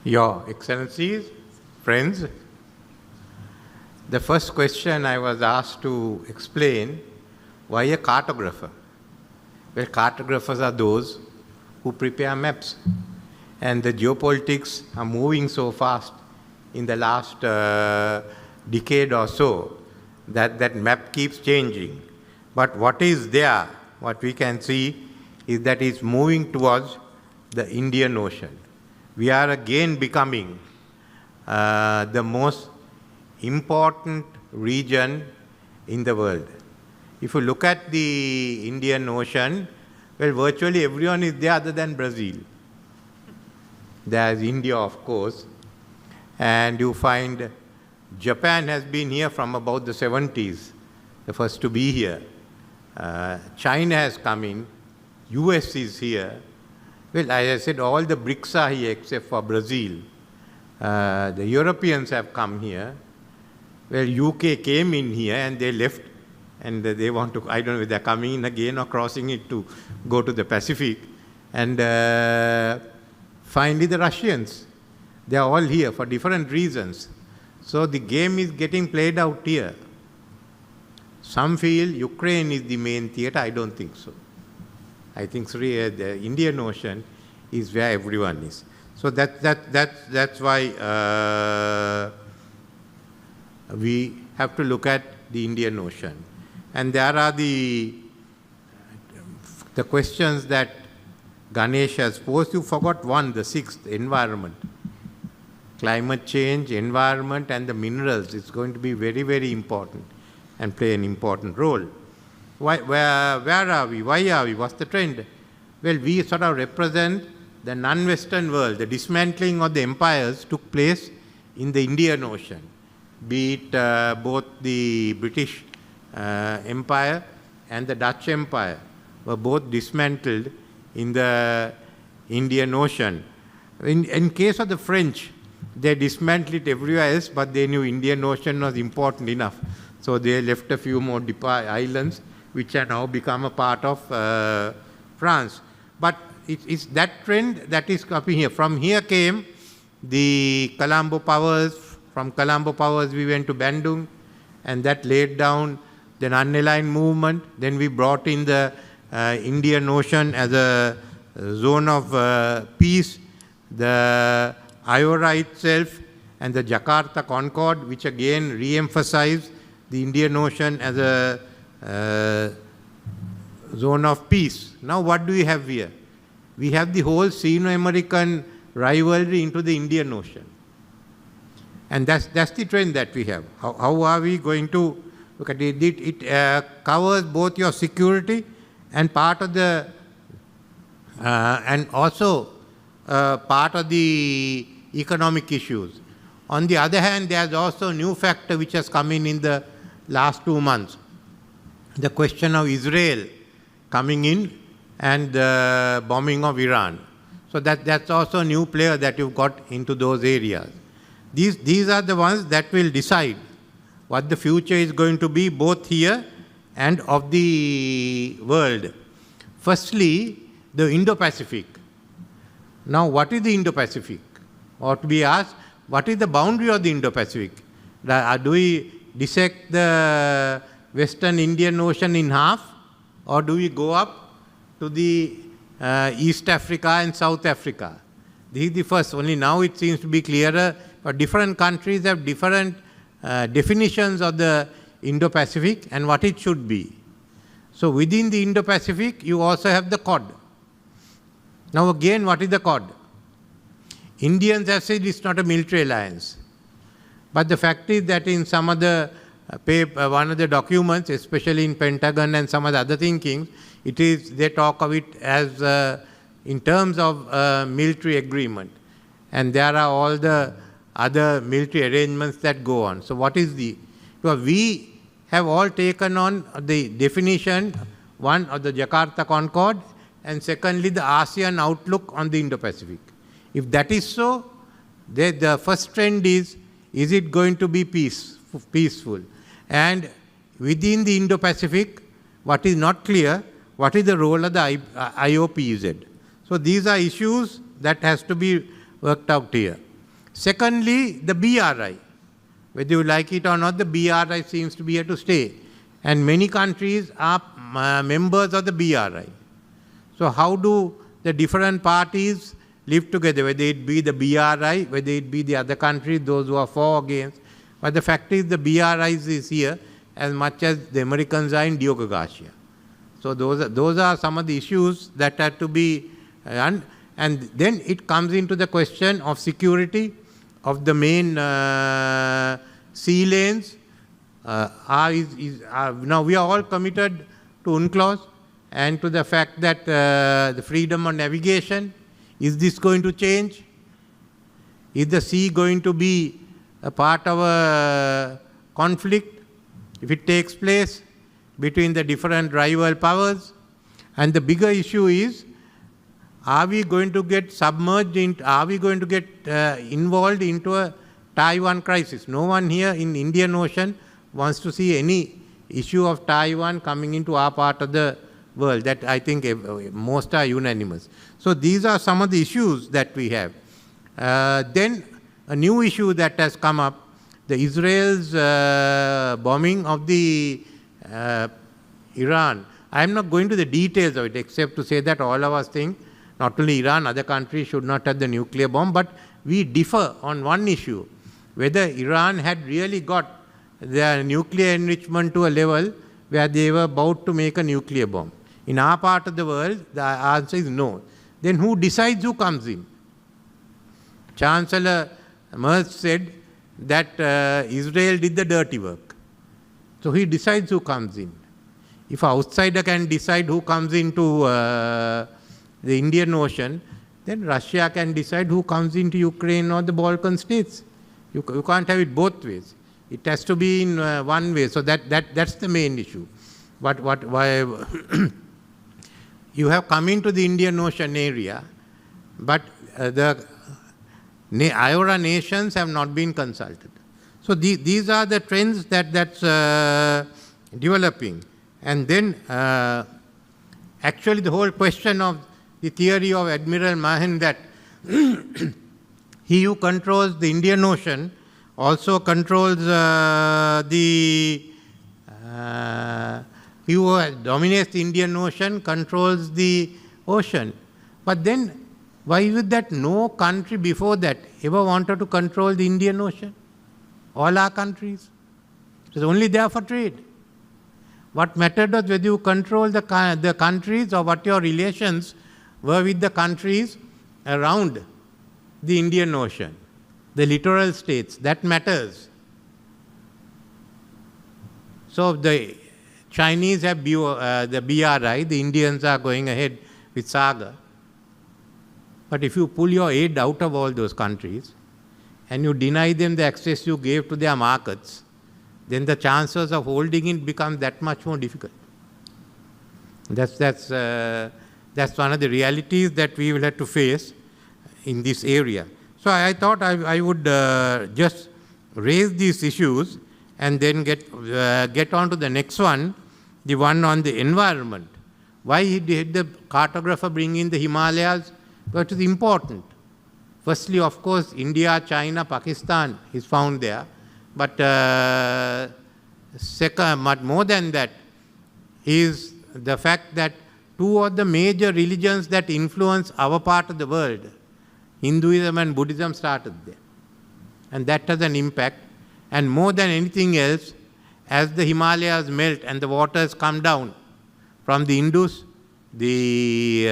Your Excellencies, friends, the first question I was asked to explain, why a cartographer? Well, cartographers are those who prepare maps. And the geopolitics are moving so fast in the last decade or so that that map keeps changing. But what is there, what we can see, is that it's moving towards the Indian Ocean. We are again becoming the most important region in the world. If you look at the Indian Ocean, well, virtually everyone is there other than Brazil. There's India, of course, and you find Japan has been here from about the 70s, the first to be here. China has come in, US is here. Well, as I said, all the BRICS are here except for Brazil. The Europeans have come here. Well, UK came in here and they left, and they want to, I don't know if they're coming in again or crossing it to go to the Pacific. And finally, the Russians. They are all here for different reasons. So the game is getting played out here. Some feel Ukraine is the main theater. I don't think so. I think the Indian Ocean is where everyone is. So that's why we have to look at the Indian Ocean. And there are the questions that Ganesh has posed. You forgot one, the sixth, environment. Climate change, environment, and the minerals is going to be very, very important and play an important role. Where are we? Why are we? What's the trend? Well, we sort of represent the non-Western world. The dismantling of the empires took place in the Indian Ocean, be it both the British Empire and the Dutch Empire were both dismantled in the Indian Ocean. In case of the French, they dismantled it everywhere else, but they knew Indian Ocean was important enough. So they left a few more islands, which are now become a part of France. But it's that trend that is coming here. From here came the Colombo powers. From Colombo powers, we went to Bandung, and that laid down the non-aligned movement. Then we brought in the Indian Ocean as a zone of peace, the IORA itself, and the Jakarta Concord, which again re-emphasized the Indian Ocean as a zone of peace. Now what do we have here? We have the whole Sino-American rivalry into the Indian Ocean. And that's the trend that we have. How are we going to look at it? It covers both your security and part of the, and also part of the economic issues. On the other hand, there's also a new factor which has come in the last 2 months. The question of Israel coming in and the bombing of Iran. So that's also a new player that you've got into those areas. These are the ones that will decide what the future is going to be, both here and of the world. Firstly, the Indo-Pacific. Now, what is the Indo-Pacific? Or to be asked, what is the boundary of the Indo-Pacific? Do we dissect the Western Indian Ocean in half, or do we go up to the East Africa and South Africa? This is the first. Only now it seems to be clearer, but different countries have different definitions of the Indo-Pacific and what it should be. So within the Indo-Pacific, you also have the Quad. Now again, what is the Quad? Indians have said it's not a military alliance. But the fact is that in some of the one of the documents, especially in Pentagon and some of the other thinking, they talk of it as in terms of military agreement. And there are all the other military arrangements that go on. So what is we have all taken on the definition, one of the Jakarta Concord, and secondly the ASEAN outlook on the Indo-Pacific. If that is so, the first trend is it going to be peaceful? And within the Indo-Pacific, what is not clear, what is the role of the IOPZ? So these are issues that has to be worked out here. Secondly, the BRI. Whether you like it or not, the BRI seems to be here to stay. And many countries are members of the BRI. So how do the different parties live together, whether it be the BRI, whether it be the other countries, those who are for or against. But the fact is the BRI is here as much as the Americans are in Diogo Garcia. So those are some of the issues that have to be done. And then it comes into the question of security of the main sea lanes. Now we are all committed to UNCLOS and to the fact that the freedom of navigation. Is this going to change? Is the sea going to be a part of a conflict if it takes place between the different rival powers? And the bigger issue is, are we going to get submerged are we going to get involved into a Taiwan crisis? No one here in Indian Ocean wants to see any issue of Taiwan coming into our part of the world. That I think most are unanimous. So these are some of the issues that we have. Then a new issue that has come up, the Israel's bombing of the Iran. I am not going to the details of it except to say that all of us think not only Iran, other countries should not have the nuclear bomb, but we differ on one issue, whether Iran had really got their nuclear enrichment to a level where they were about to make a nuclear bomb. In our part of the world, the answer is no. Then who decides who comes in? Chancellor Merz said that Israel did the dirty work. So he decides who comes in. If an outsider can decide who comes into the Indian Ocean, then Russia can decide who comes into Ukraine or the Balkan states. You can't have it both ways. It has to be in one way. So that's the main issue. Why you have come into the Indian Ocean area, but the IORA nations have not been consulted. So these are the trends that's developing. And then actually the whole question of the theory of Admiral Mahan that he who controls the Indian Ocean also controls he who dominates the Indian Ocean controls the ocean. But then, why is it that no country before that ever wanted to control the Indian Ocean? All our countries. It was only there for trade. What mattered was whether you control the countries or what your relations were with the countries around the Indian Ocean, the littoral states. That matters. So the Chinese have the BRI, the Indians are going ahead with Saga. But if you pull your aid out of all those countries and you deny them the access you gave to their markets, then the chances of holding it become that much more difficult. That's one of the realities that we will have to face in this area. So I thought I would just raise these issues and then get on to the next one, the one on the environment. Why did the cartographer bring in the Himalayas? But it is important. Firstly, of course, India, China, Pakistan is found there. But second, but more than that, is the fact that two of the major religions that influence our part of the world, Hinduism and Buddhism, started there. And that has an impact. And more than anything else, as the Himalayas melt and the waters come down from the Indus, the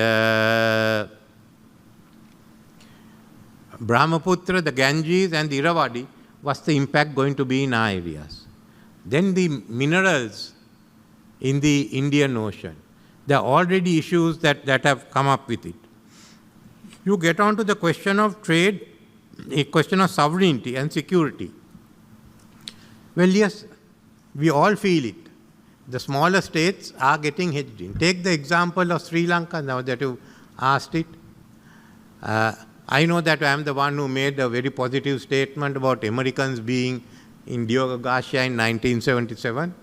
Brahmaputra, the Ganges and the Irrawaddy, what's the impact going to be in our areas? Then the minerals in the Indian Ocean. There are already issues that have come up with it. You get on to the question of trade, a question of sovereignty and security. Well, yes, we all feel it. The smaller states are getting hedged in. Take the example of Sri Lanka, now that you asked it. I know that I am the one who made a very positive statement about Americans being in Diogo Garcia in 1977.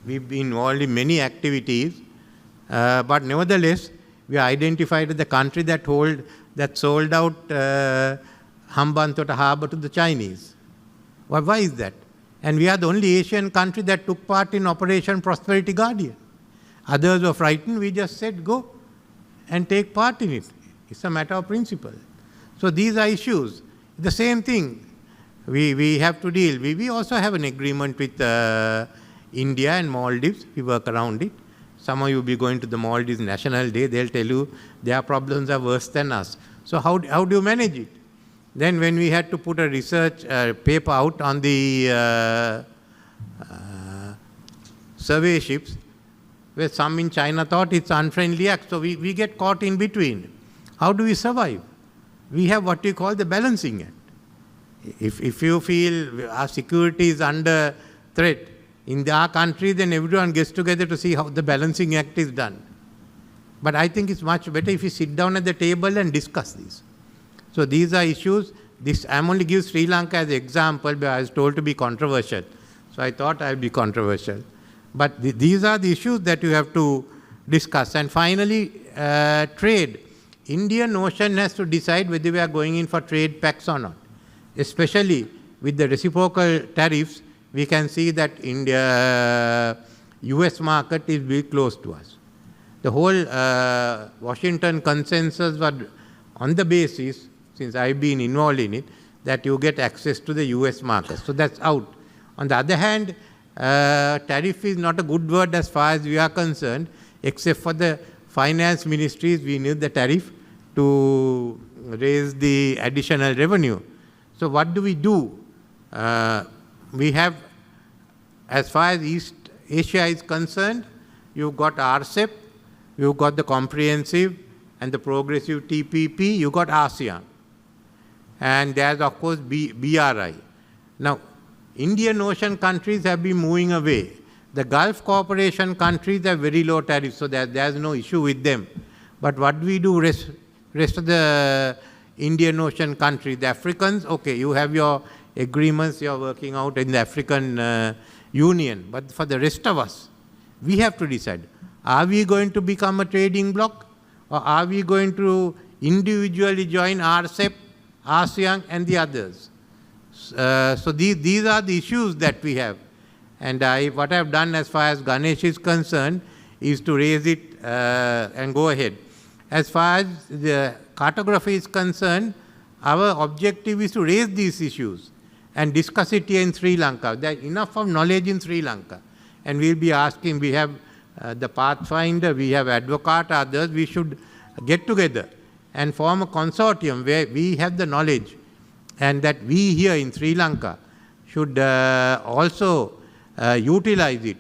We've been involved in many activities, but nevertheless, we identified as the country that sold out Hambantota Harbour to the Chinese. Why is that? And we are the only Asian country that took part in Operation Prosperity Guardian. Others were frightened. We just said, go and take part in it. It's a matter of principle. So these are issues. The same thing we have to deal. We also have an agreement with India and Maldives. We work around it. Some of you will be going to the Maldives National Day. They'll tell you their problems are worse than us. So how do you manage it? Then when we had to put a research paper out on the survey ships, where some in China thought it's unfriendly act, so we get caught in between. How do we survive? We have what we call the balancing act. If you feel our security is under threat in our country, then everyone gets together to see how the balancing act is done. But I think it's much better if you sit down at the table and discuss this. So these are issues. I'm only giving Sri Lanka as an example, but I was told to be controversial. So I thought I would be controversial. But these are the issues that you have to discuss. And finally, trade. Indian Ocean has to decide whether we are going in for trade pacts or not. Especially with the reciprocal tariffs, we can see that India, US market is very close to us. The whole Washington consensus was on the basis, since I've been involved in it, that you get access to the US market. So that's out. On the other hand, tariff is not a good word as far as we are concerned, except for the finance ministries. We need the tariff to raise the additional revenue. So what do? We have, as far as East Asia is concerned, you've got RCEP, you've got the comprehensive and the progressive TPP, you've got ASEAN. And there's, of course, BRI. Now, Indian Ocean countries have been moving away. The Gulf Cooperation countries have very low tariffs, so there's no issue with them. But what do we do rest of the Indian Ocean countries? The Africans, okay, you have your agreements you're working out in the African Union. But for the rest of us, we have to decide. Are we going to become a trading bloc? Or are we going to individually join RCEP, ASEAN, and the others? So these are the issues that we have. And what I've done as far as Ganesh is concerned is to raise it and go ahead. As far as the cartography is concerned, our objective is to raise these issues and discuss it here in Sri Lanka. There is enough of knowledge in Sri Lanka. And we'll be asking, we have the Pathfinder, we have Advocate, others, we should get together and form a consortium where we have the knowledge, and that we here in Sri Lanka should also utilize it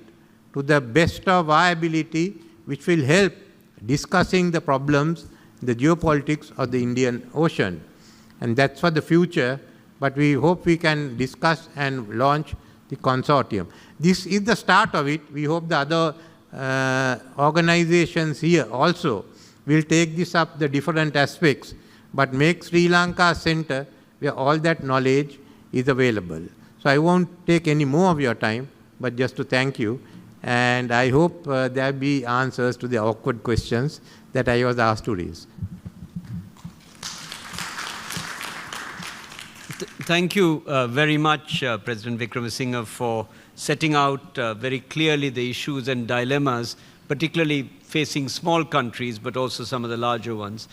to the best of our ability, which will help discussing the problems, the geopolitics of the Indian Ocean. And that's for the future, but we hope we can discuss and launch the consortium. This is the start of it. We hope the other organizations here also will take this up, the different aspects, but make Sri Lanka a center where all that knowledge is available. So I won't take any more of your time, but just to thank you. And I hope there will be answers to the awkward questions that I was asked to raise. Thank you very much, President Wickremesinghe, for setting out very clearly the issues and dilemmas, particularly facing small countries, but also some of the larger ones.